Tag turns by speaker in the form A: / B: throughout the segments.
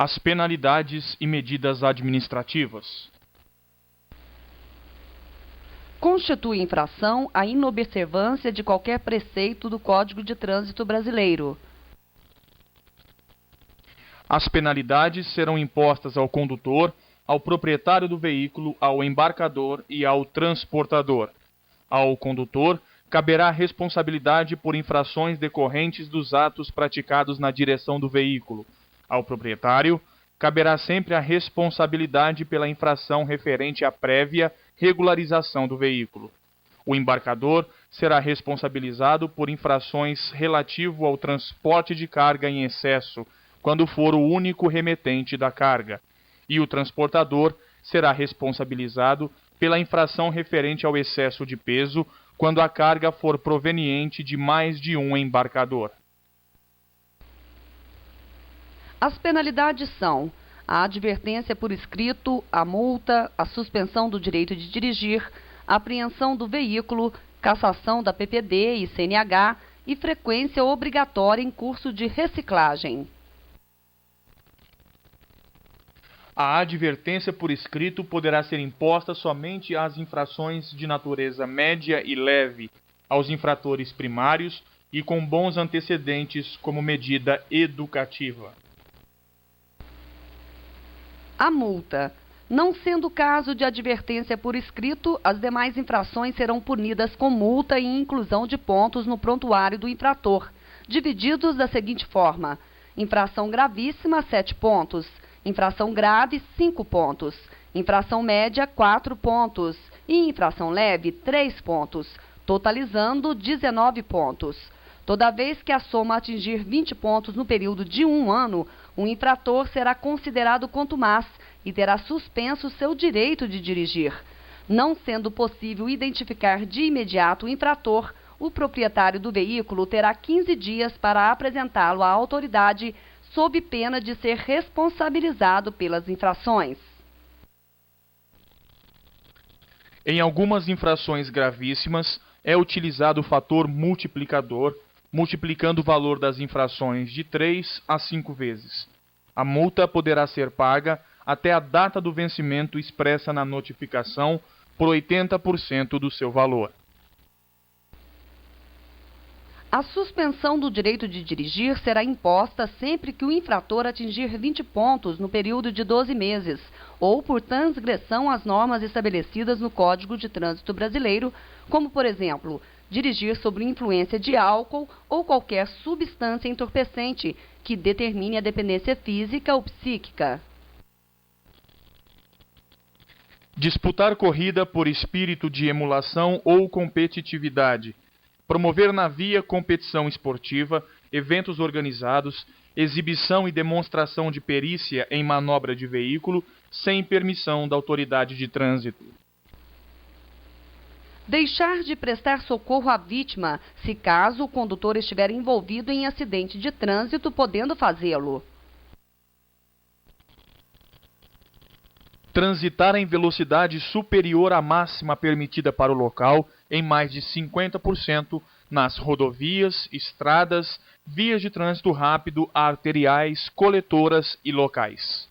A: As penalidades e medidas administrativas.
B: Constitui infração a inobservância de qualquer preceito do Código de Trânsito Brasileiro.
A: As penalidades serão impostas ao condutor, ao proprietário do veículo, ao embarcador e ao transportador. Ao condutor, caberá responsabilidade por infrações decorrentes dos atos praticados na direção do veículo. Ao proprietário, caberá sempre a responsabilidade pela infração referente à prévia regularização do veículo. O embarcador será responsabilizado por infrações relativo ao transporte de carga em excesso, quando for o único remetente da carga, e o transportador será responsabilizado pela infração referente ao excesso de peso, quando a carga for proveniente de mais de um embarcador.
B: As penalidades são a advertência por escrito, a multa, a suspensão do direito de dirigir, a apreensão do veículo, cassação da PPD e CNH e frequência obrigatória em curso de reciclagem.
A: A advertência por escrito poderá ser imposta somente às infrações de natureza média e leve, aos infratores primários e com bons antecedentes como medida educativa.
B: A multa. Não sendo caso de advertência por escrito, as demais infrações serão punidas com multa e inclusão de pontos no prontuário do infrator, divididos da seguinte forma: infração gravíssima, 7 pontos, infração grave, 5 pontos, infração média, 4 pontos e infração leve, 3 pontos, totalizando 19 pontos. Toda vez que a soma atingir 20 pontos no período de 1 ano, o infrator será considerado contumaz e terá suspenso seu direito de dirigir. Não sendo possível identificar de imediato o infrator, o proprietário do veículo terá 15 dias para apresentá-lo à autoridade, sob pena de ser responsabilizado pelas infrações.
A: Em algumas infrações gravíssimas, é utilizado o fator multiplicador, multiplicando o valor das infrações de 3 a 5 vezes. A multa poderá ser paga até a data do vencimento expressa na notificação por 80% do seu valor.
B: A suspensão do direito de dirigir será imposta sempre que o infrator atingir 20 pontos no período de 12 meses, ou por transgressão às normas estabelecidas no Código de Trânsito Brasileiro, como, por exemplo, dirigir sob influência de álcool ou qualquer substância entorpecente que determine a dependência física ou psíquica.
A: Disputar corrida por espírito de emulação ou competitividade. Promover na via competição esportiva, eventos organizados, exibição e demonstração de perícia em manobra de veículo, sem permissão da autoridade de trânsito.
B: Deixar de prestar socorro à vítima, se caso o condutor estiver envolvido em acidente de trânsito, podendo fazê-lo.
A: Transitar em velocidade superior à máxima permitida para o local, em mais de 50% nas rodovias, estradas, vias de trânsito rápido, arteriais, coletoras e locais.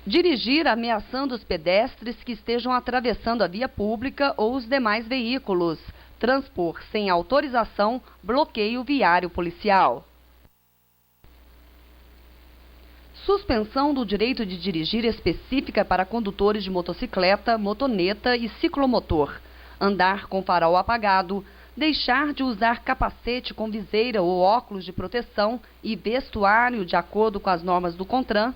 B: Dirigir ameaçando os pedestres que estejam atravessando a via pública ou os demais veículos. Transpor sem autorização, bloqueio viário policial. Suspensão do direito de dirigir específica para condutores de motocicleta, motoneta e ciclomotor. Andar com farol apagado. Deixar de usar capacete com viseira ou óculos de proteção e vestuário de acordo com as normas do CONTRAN.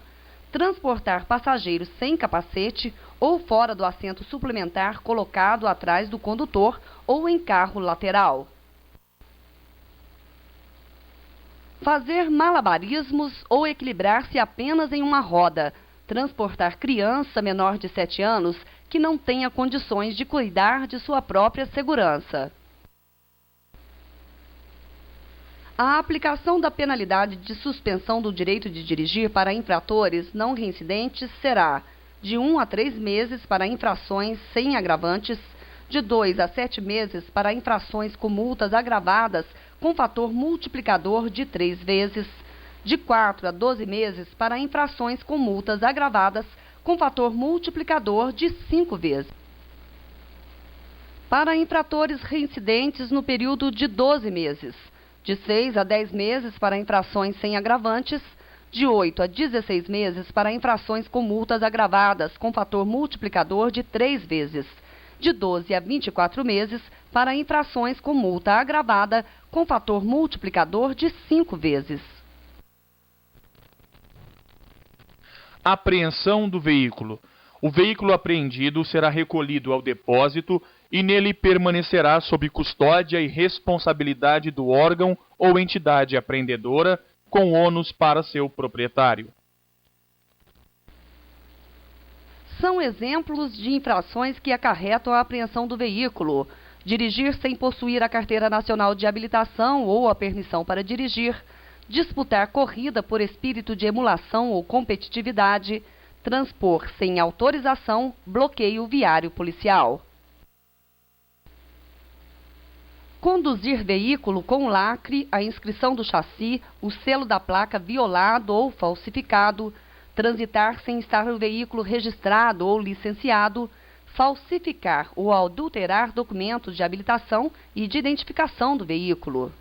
B: Transportar passageiros sem capacete ou fora do assento suplementar colocado atrás do condutor ou em carro lateral. Fazer malabarismos ou equilibrar-se apenas em uma roda. Transportar criança menor de 7 anos que não tenha condições de cuidar de sua própria segurança. A aplicação da penalidade de suspensão do direito de dirigir para infratores não reincidentes será de 1 a 3 meses para infrações sem agravantes, de 2 a 7 meses para infrações com multas agravadas com fator multiplicador de 3 vezes, de 4 a 12 meses para infrações com multas agravadas, com fator multiplicador de 5 vezes. Para infratores reincidentes no período de 12 meses, de 6 a 10 meses para infrações sem agravantes, de 8 a 16 meses para infrações com multas agravadas, com fator multiplicador de 3 vezes, de 12 a 24 meses para infrações com multa agravada, com fator multiplicador de 5 vezes.
A: Apreensão do veículo. O veículo apreendido será recolhido ao depósito e nele permanecerá sob custódia e responsabilidade do órgão ou entidade apreendedora, com ônus para seu proprietário.
B: São exemplos de infrações que acarretam a apreensão do veículo: dirigir sem possuir a Carteira Nacional de Habilitação ou a permissão para dirigir, disputar corrida por espírito de emulação ou competitividade, transpor sem autorização, bloqueio viário policial. Conduzir veículo com lacre, a inscrição do chassi, o selo da placa violado ou falsificado, transitar sem estar o veículo registrado ou licenciado, falsificar ou adulterar documentos de habilitação e de identificação do veículo.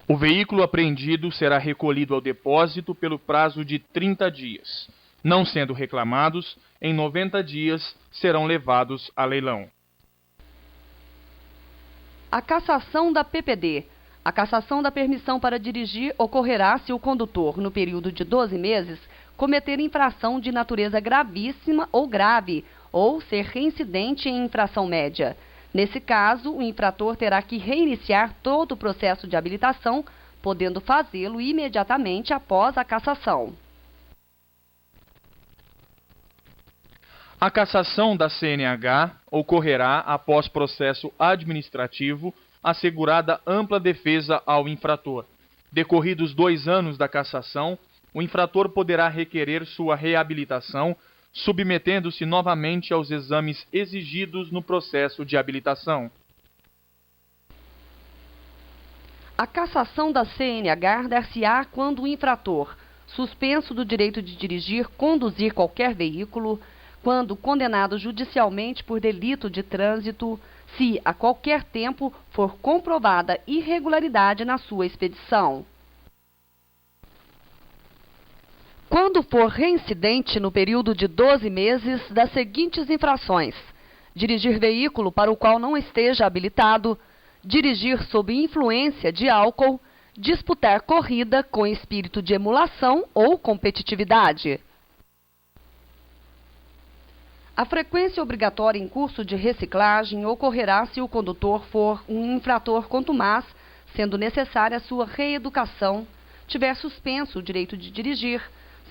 A: O veículo apreendido será recolhido ao depósito pelo prazo de 30 dias. Não sendo reclamados, em 90 dias serão levados a leilão.
B: A cassação da PPD. A cassação da permissão para dirigir ocorrerá se o condutor, no período de 12 meses, cometer infração de natureza gravíssima ou grave, ou ser reincidente em infração média. Nesse caso, o infrator terá que reiniciar todo o processo de habilitação, podendo fazê-lo imediatamente após a cassação.
A: A cassação da CNH ocorrerá após processo administrativo, assegurada ampla defesa ao infrator. Decorridos 2 anos da cassação, o infrator poderá requerer sua reabilitação, submetendo-se novamente aos exames exigidos no processo de habilitação.
B: A cassação da CNH dar-se-á quando o infrator, suspenso do direito de dirigir, conduzir qualquer veículo, quando condenado judicialmente por delito de trânsito, se a qualquer tempo for comprovada irregularidade na sua expedição. Quando for reincidente no período de 12 meses das seguintes infrações: dirigir veículo para o qual não esteja habilitado, dirigir sob influência de álcool, disputar corrida com espírito de emulação ou competitividade. A frequência obrigatória em curso de reciclagem ocorrerá se o condutor for um infrator contumaz, sendo necessária sua reeducação, tiver suspenso o direito de dirigir,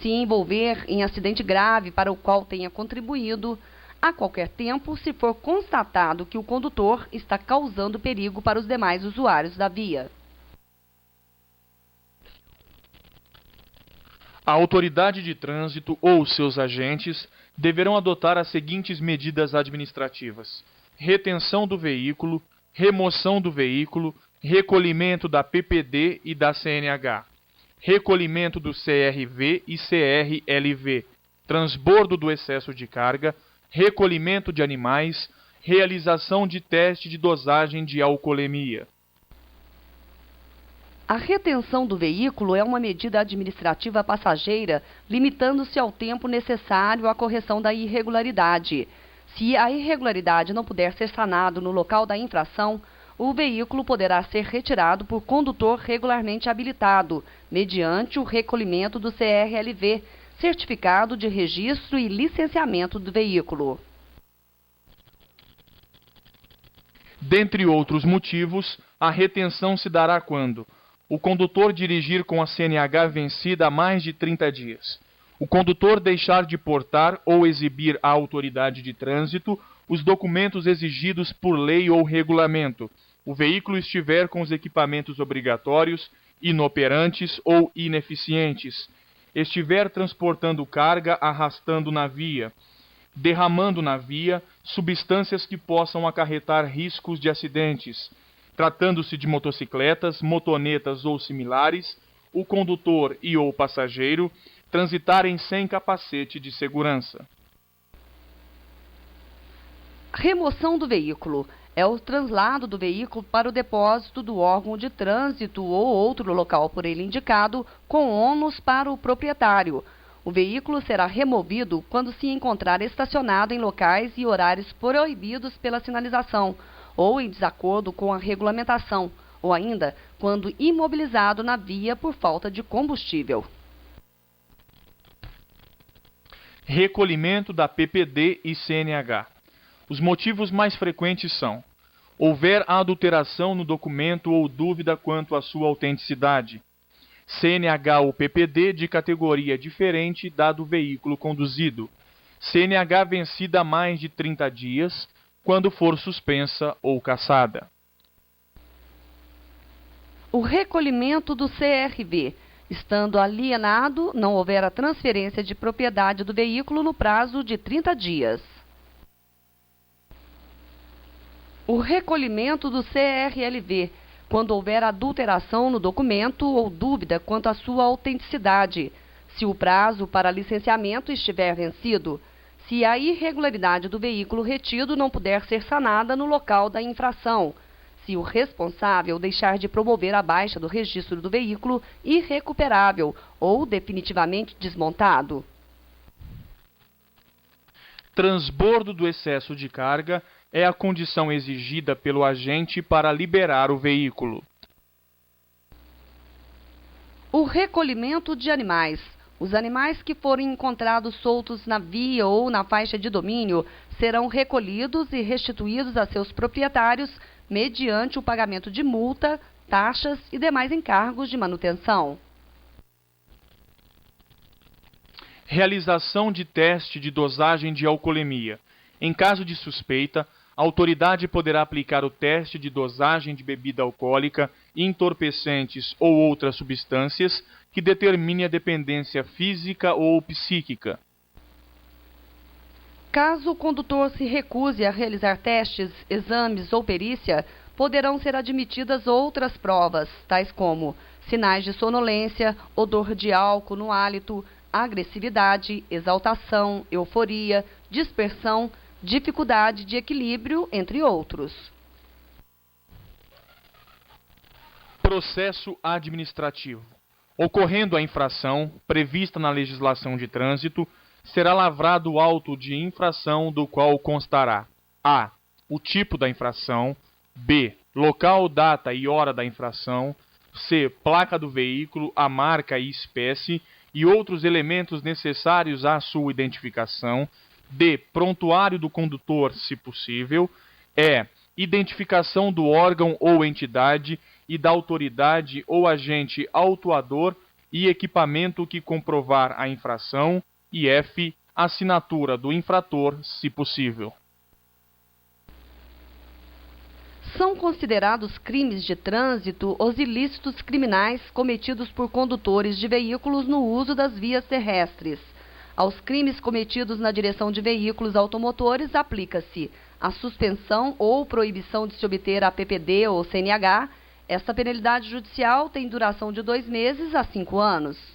B: se envolver em acidente grave para o qual tenha contribuído, a qualquer tempo, se for constatado que o condutor está causando perigo para os demais usuários da via.
A: A autoridade de trânsito ou seus agentes deverão adotar as seguintes medidas administrativas: retenção do veículo, remoção do veículo, recolhimento da PPD e da CNH, recolhimento do CRV e CRLV, transbordo do excesso de carga, recolhimento de animais, realização de teste de dosagem de alcoolemia.
B: A retenção do veículo é uma medida administrativa passageira, limitando-se ao tempo necessário à correção da irregularidade. Se a irregularidade não puder ser sanada no local da infração, o veículo poderá ser retirado por condutor regularmente habilitado, mediante o recolhimento do CRLV, Certificado de Registro e Licenciamento do Veículo.
A: Dentre outros motivos, a retenção se dará quando o condutor dirigir com a CNH vencida há mais de 30 dias, o condutor deixar de portar ou exibir à autoridade de trânsito os documentos exigidos por lei ou regulamento, o veículo estiver com os equipamentos obrigatórios inoperantes ou ineficientes, estiver transportando carga arrastando na via, derramando na via substâncias que possam acarretar riscos de acidentes. Tratando-se de motocicletas, motonetas ou similares, o condutor e ou passageiro transitarem sem capacete de segurança.
B: Remoção do veículo é o traslado do veículo para o depósito do órgão de trânsito ou outro local por ele indicado, com ônus para o proprietário. O veículo será removido quando se encontrar estacionado em locais e horários proibidos pela sinalização, ou em desacordo com a regulamentação, ou ainda quando imobilizado na via por falta de combustível.
A: Recolhimento da PPD e CNH. Os motivos mais frequentes são: houver adulteração no documento ou dúvida quanto à sua autenticidade, CNH ou PPD de categoria diferente da do veículo conduzido, CNH vencida há mais de 30 dias, quando for suspensa ou cassada.
B: O recolhimento do CRV, estando alienado, não houver a transferência de propriedade do veículo no prazo de 30 dias. O recolhimento do CRLV, quando houver adulteração no documento ou dúvida quanto à sua autenticidade, se o prazo para licenciamento estiver vencido, se a irregularidade do veículo retido não puder ser sanada no local da infração, se o responsável deixar de promover a baixa do registro do veículo irrecuperável ou definitivamente desmontado.
A: Transbordo do excesso de carga é a condição exigida pelo agente para liberar o veículo.
B: O recolhimento de animais. Os animais que forem encontrados soltos na via ou na faixa de domínio serão recolhidos e restituídos a seus proprietários mediante o pagamento de multa, taxas e demais encargos de manutenção.
A: Realização de teste de dosagem de alcoolemia. Em caso de suspeita, a autoridade poderá aplicar o teste de dosagem de bebida alcoólica, entorpecentes ou outras substâncias que determine a dependência física ou psíquica.
B: Caso o condutor se recuse a realizar testes, exames ou perícia, poderão ser admitidas outras provas, tais como sinais de sonolência, odor de álcool no hálito, agressividade, exaltação, euforia, dispersão, dificuldade de equilíbrio, entre outros.
A: Processo administrativo. Ocorrendo a infração prevista na legislação de trânsito, será lavrado o auto de infração do qual constará: a. o tipo da infração, b. local, data e hora da infração, c. placa do veículo, a marca e espécie e outros elementos necessários à sua identificação, d. prontuário do condutor, se possível, e. identificação do órgão ou entidade e da autoridade ou agente autuador e equipamento que comprovar a infração, e f. assinatura do infrator, se possível.
B: São considerados crimes de trânsito os ilícitos criminais cometidos por condutores de veículos no uso das vias terrestres. Aos crimes cometidos na direção de veículos automotores aplica-se a suspensão ou proibição de se obter a PPD ou CNH. Esta penalidade judicial tem duração de 2 meses a 5 anos.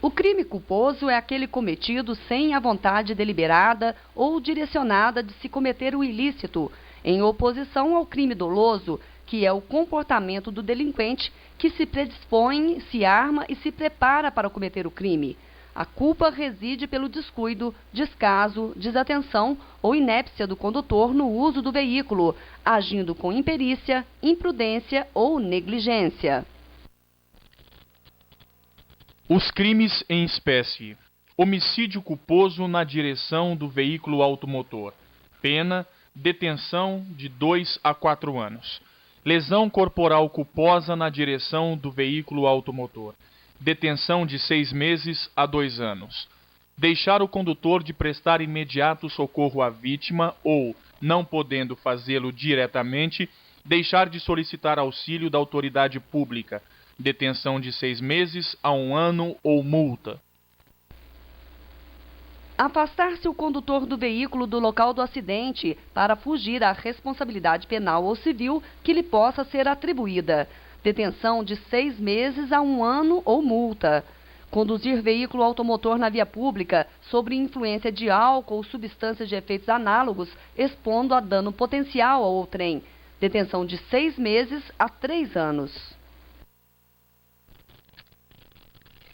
B: O crime culposo é aquele cometido sem a vontade deliberada ou direcionada de se cometer o ilícito, em oposição ao crime doloso, que é o comportamento do delinquente que se predispõe, se arma e se prepara para cometer o crime. A culpa reside pelo descuido, descaso, desatenção ou inépcia do condutor no uso do veículo, agindo com imperícia, imprudência ou negligência.
A: Os crimes em espécie. Homicídio culposo na direção do veículo automotor. Pena: detenção de 2 a 4 anos. Lesão corporal culposa na direção do veículo automotor. Detenção de 6 meses a 2 anos. Deixar o condutor de prestar imediato socorro à vítima ou, não podendo fazê-lo diretamente, deixar de solicitar auxílio da autoridade pública. Detenção de 6 meses a 1 ano ou multa.
B: Afastar-se o condutor do veículo do local do acidente para fugir à responsabilidade penal ou civil que lhe possa ser atribuída. Detenção de 6 meses a 1 ano ou multa. Conduzir veículo automotor na via pública sob influência de álcool ou substâncias de efeitos análogos, expondo a dano potencial ao outrem. Detenção de 6 meses a 3 anos.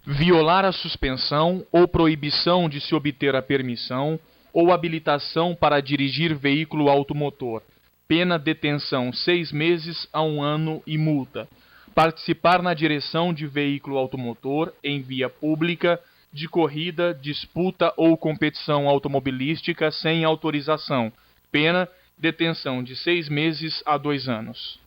A: Violar a suspensão ou proibição de se obter a permissão ou habilitação para dirigir veículo automotor. Pena detenção 6 meses a 1 ano e multa. Participar na direção de veículo automotor em via pública, de corrida, disputa ou competição automobilística sem autorização. Pena detenção de 6 meses a 2 anos.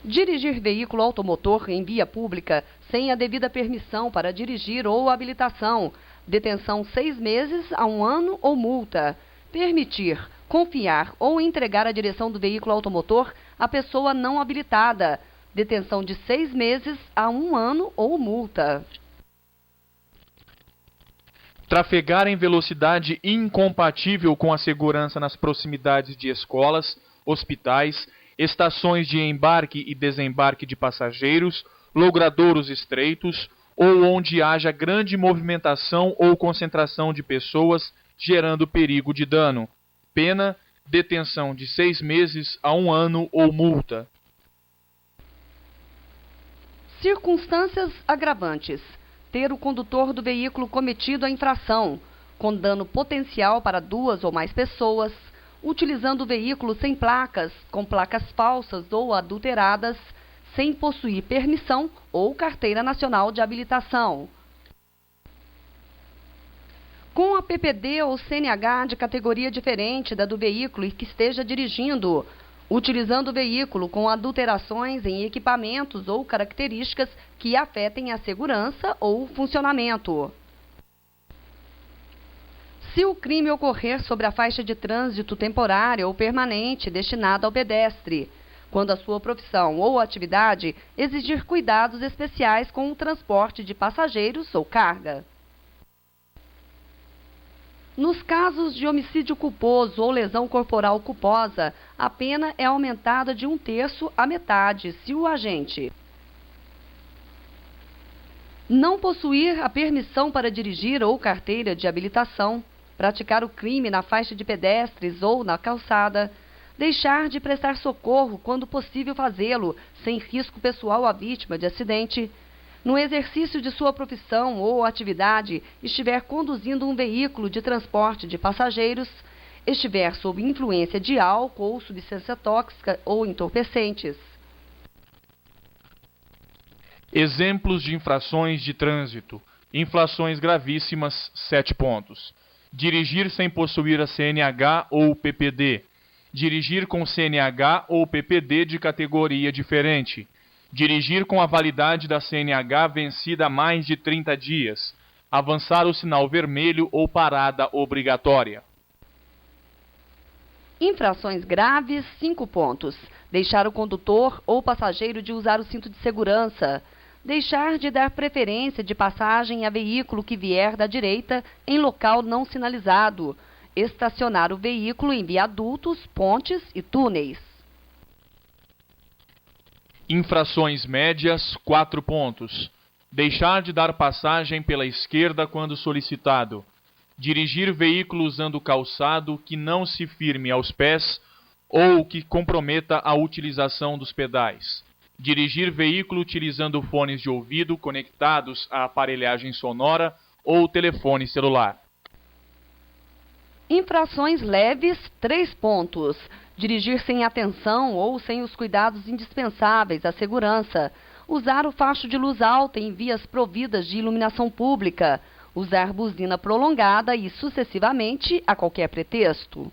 B: Dirigir veículo automotor em via pública sem a devida permissão para dirigir ou habilitação. Detenção 6 meses a 1 ano ou multa. Permitir, confiar ou entregar a direção do veículo automotor à pessoa não habilitada. Detenção de 6 meses a 1 ano ou multa.
A: Trafegar em velocidade incompatível com a segurança nas proximidades de escolas, hospitais, estações de embarque e desembarque de passageiros, logradouros estreitos ou onde haja grande movimentação ou concentração de pessoas, gerando perigo de dano. Pena, detenção de 6 meses a 1 ano ou multa.
B: Circunstâncias agravantes. Ter o condutor do veículo cometido a infração, com dano potencial para 2 ou mais pessoas, utilizando o veículo sem placas, com placas falsas ou adulteradas, sem possuir permissão ou carteira nacional de habilitação. Com a PPD ou CNH de categoria diferente da do veículo e que esteja dirigindo, utilizando o veículo com adulterações em equipamentos ou características que afetem a segurança ou o funcionamento. Se o crime ocorrer sobre a faixa de trânsito temporária ou permanente destinada ao pedestre, quando a sua profissão ou atividade exigir cuidados especiais com o transporte de passageiros ou carga. Nos casos de homicídio culposo ou lesão corporal culposa, a pena é aumentada de 1/3 à metade se o agente não possuir a permissão para dirigir ou carteira de habilitação, praticar o crime na faixa de pedestres ou na calçada, deixar de prestar socorro quando possível fazê-lo, sem risco pessoal à vítima de acidente, no exercício de sua profissão ou atividade, estiver conduzindo um veículo de transporte de passageiros, estiver sob influência de álcool ou substância tóxica ou entorpecentes.
A: Exemplos de infrações de trânsito. Infrações gravíssimas, 7 pontos. Dirigir sem possuir a CNH ou PPD. Dirigir com CNH ou PPD de categoria diferente. Dirigir com a validade da CNH vencida há mais de 30 dias. Avançar o sinal vermelho ou parada obrigatória.
B: Infrações graves, 5 pontos. Deixar o condutor ou passageiro de usar o cinto de segurança. Deixar de dar preferência de passagem a veículo que vier da direita em local não sinalizado. Estacionar o veículo em viadutos, pontes e túneis.
A: Infrações médias, 4 pontos. Deixar de dar passagem pela esquerda quando solicitado. Dirigir veículo usando calçado que não se firme aos pés ou que comprometa a utilização dos pedais. Dirigir veículo utilizando fones de ouvido conectados à aparelhagem sonora ou telefone celular.
B: Infrações leves, 3 pontos. Dirigir sem atenção ou sem os cuidados indispensáveis à segurança. Usar o facho de luz alta em vias providas de iluminação pública. Usar buzina prolongada e sucessivamente a qualquer pretexto.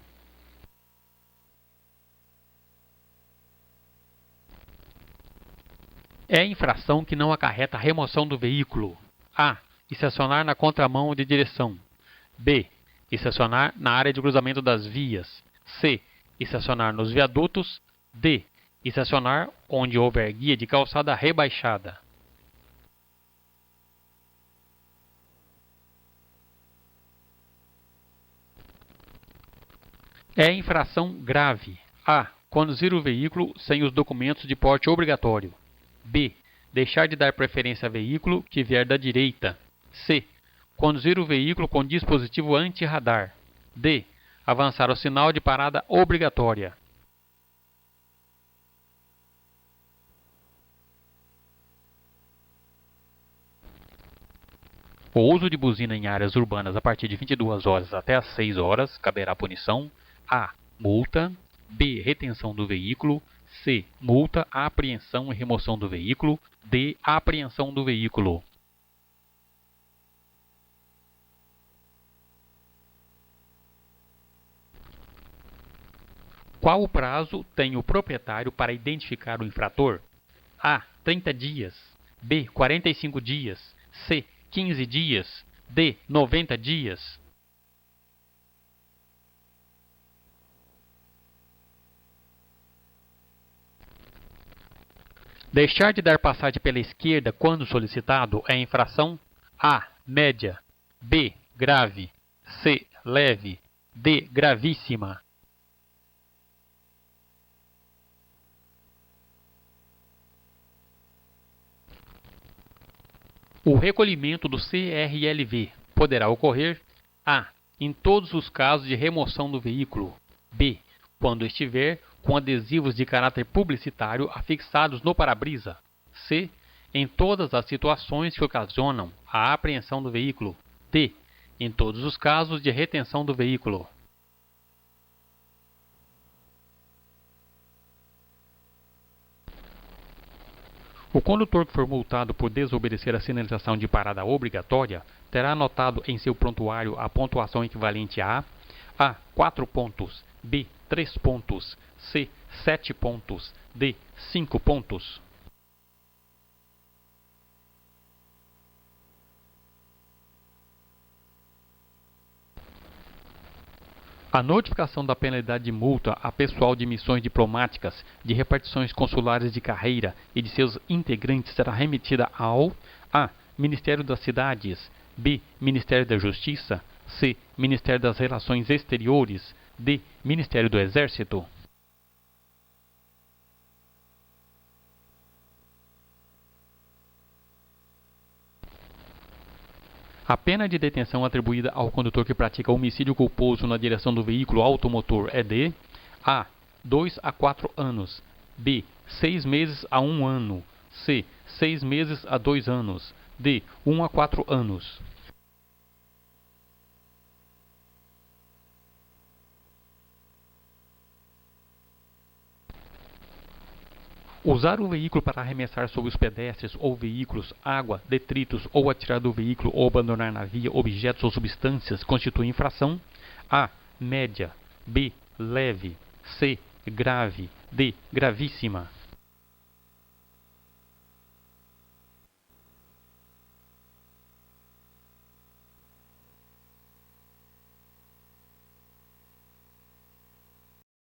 C: É infração que não acarreta a remoção do veículo. A. Estacionar na contramão de direção. B. Estacionar na área de cruzamento das vias. C. Estacionar nos viadutos. D. Estacionar onde houver guia de calçada rebaixada. É infração grave. A. Conduzir o veículo sem os documentos de porte obrigatório. B. Deixar de dar preferência a veículo que vier da direita. C. Conduzir o veículo com dispositivo anti-radar. D. Avançar o sinal de parada obrigatória. O uso de buzina em áreas urbanas a partir de 22 horas até as 6 horas caberá punição: A. Multa. B. Retenção do veículo. C. Multa, apreensão e remoção do veículo. D. Apreensão do veículo. Qual o prazo tem o proprietário para identificar o infrator? A. 30 dias. B. 45 dias. C. 15 dias. D. 90 dias. Deixar de dar passagem pela esquerda quando solicitado é infração: A. Média. B. Grave. C. Leve. D. Gravíssima. O recolhimento do CRLV poderá ocorrer: A. Em todos os casos de remoção do veículo. B. Quando estiver com adesivos de caráter publicitário afixados no para-brisa. C. Em todas as situações que ocasionam a apreensão do veículo. D. Em todos os casos de retenção do veículo. O condutor que for multado por desobedecer a sinalização de parada obrigatória terá anotado em seu prontuário a pontuação equivalente a: A. 4 pontos. B. 3 pontos. C. 7 pontos. D. 5 pontos. A notificação da penalidade de multa a pessoal de missões diplomáticas, de repartições consulares de carreira e de seus integrantes será remetida ao: A. Ministério das Cidades. B. Ministério da Justiça. C. Ministério das Relações Exteriores. D. Ministério do Exército. A pena de detenção atribuída ao condutor que pratica homicídio culposo na direção do veículo automotor é de: A. 2 a 4 anos. B. 6 meses a 1 ano. C. 6 meses a 2 anos. D. 1 a 4 anos. Usar o veículo para arremessar sobre os pedestres ou veículos água, detritos ou atirar do veículo ou abandonar na via objetos ou substâncias constitui infração: A. Média. B. Leve. C. Grave. D. Gravíssima.